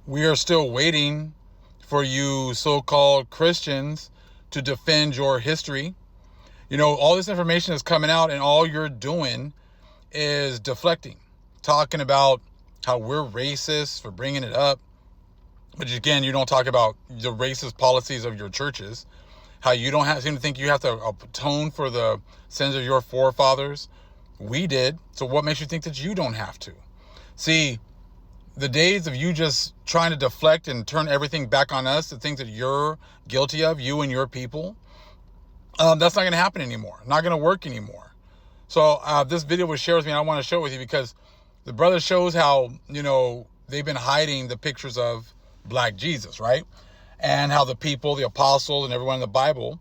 We are still waiting for you so-called Christians to defend your history. You know, all this information is coming out and all you're doing is deflecting, talking about how we're racist for bringing it up. But again, you don't talk about the racist policies of your churches, how you don't seem to think you have to atone for the sins of your forefathers. We did. So what makes you think that you don't have to? See, the days of you just trying to deflect and turn everything back on us, the things that you're guilty of, you and your people, that's not going to happen anymore. Not going to work anymore. So this video was shared with me, and I want to show it with you because the brother shows how, you know, they've been hiding the pictures of black Jesus, right? And how the people, the apostles, and everyone in the Bible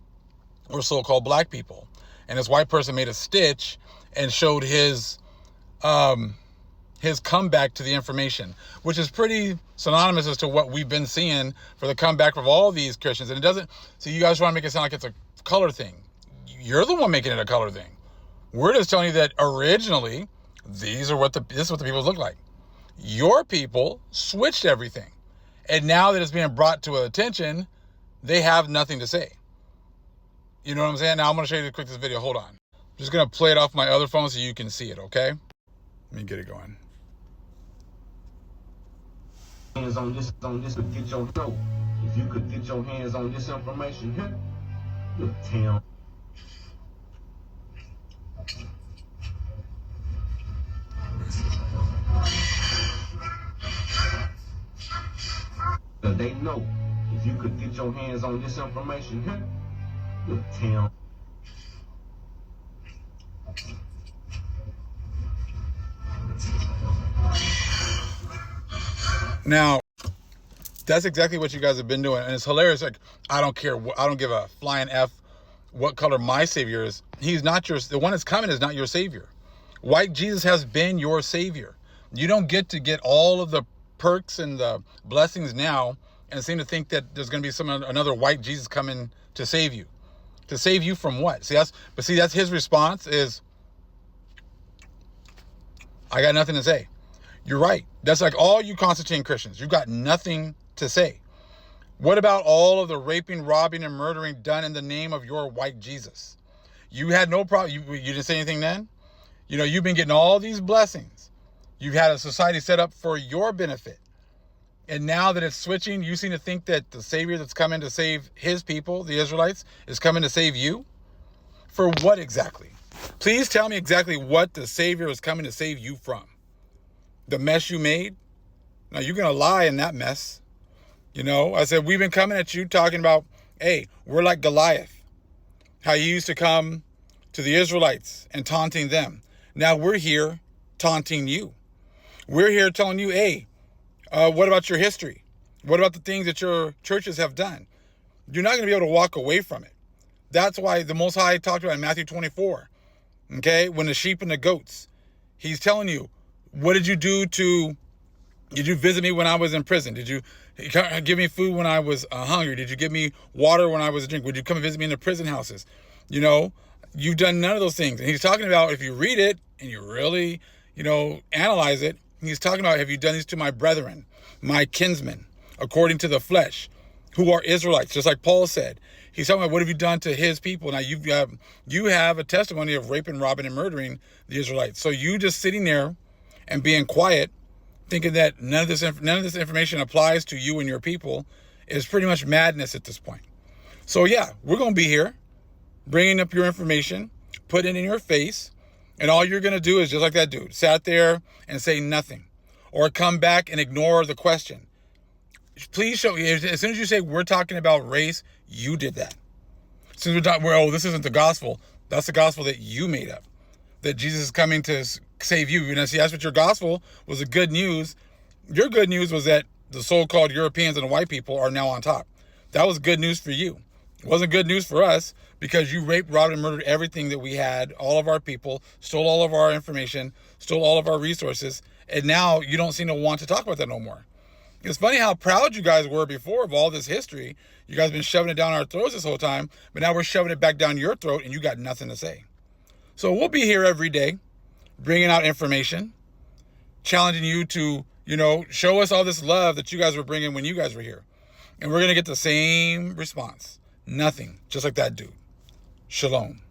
were so-called black people. And this white person made a stitch and showed his comeback to the information, which is pretty synonymous as to what we've been seeing for the comeback of all these Christians. And it doesn't, so you guys want to make it sound like it's a color thing. You're the one making it a color thing. We're just telling you that originally, this is what the people look like. Your people switched everything. And now that it's being brought to attention, they have nothing to say. You know what I'm saying? Now I'm going to show you this video. Hold on. I'm just going to play it off my other phone so you can see it, okay? Let me get it going. Hands on this, get your dough. If you could get your hands on this information here, you'll tell. They know if you could get your hands on this information here, you'll tell. Now, that's exactly what you guys have been doing. And it's hilarious. Like, I don't care. I don't give a flying F what color my savior is. He's not the one that's coming is not your savior. White Jesus has been your savior. You don't get to get all of the perks and the blessings now and seem to think that there's going to be another white Jesus coming to save you. To save you from what? See, that's his response is, I got nothing to say. You're right. That's like all you Constantine Christians. You've got nothing to say. What about all of the raping, robbing, and murdering done in the name of your white Jesus? You had no problem. You didn't say anything then? You know, you've been getting all these blessings. You've had a society set up for your benefit. And now that it's switching, you seem to think that the Savior that's coming to save his people, the Israelites, is coming to save you? For what exactly? Please tell me exactly what the Savior is coming to save you from. The mess you made? Now, you're going to lie in that mess. You know, I said, we've been coming at you talking about, hey, we're like Goliath. How you used to come to the Israelites and taunting them. Now we're here taunting you. We're here telling you, hey, what about your history? What about the things that your churches have done? You're not going to be able to walk away from it. That's why the Most High talked about in Matthew 24, okay, when the sheep and the goats, he's telling you, what did you do did you visit me when I was in prison? Did you give me food when I was hungry? Did you give me water when I was drink? Would you come and visit me in the prison houses? You know, you've done none of those things. And he's talking about, if you read it and you really, you know, analyze it, he's talking about, have you done these to my brethren, my kinsmen, according to the flesh, who are Israelites, just like Paul said. He's talking about, what have you done to his people? Now you have a testimony of raping, robbing, and murdering the Israelites. So you just sitting there and being quiet, thinking that none of this information applies to you and your people, is pretty much madness at this point. So yeah, we're going to be here, bringing up your information, putting it in your face, and all you're going to do is just like that dude, sat there and say nothing, or come back and ignore the question. Please show, as soon as you say we're talking about race, you did that. Since we're talking, oh, this isn't the gospel. That's the gospel that you made up, that Jesus is coming to save you. You know, see, that's what your gospel was, the good news. Your good news was that the so-called Europeans and the white people are now on top. That was good news for you. It wasn't good news for us, because you raped, robbed, and murdered everything that we had, all of our people, stole all of our information, stole all of our resources, and now you don't seem to want to talk about that no more. It's funny how proud you guys were before of all this history. You guys have been shoving it down our throats this whole time, but now we're shoving it back down your throat and you got nothing to say. So we'll be here every day, bringing out information, challenging you to, You know, show us all this love that you guys were bringing when you guys were here. And we're going to get the same response. Nothing. Just like that dude. Shalom.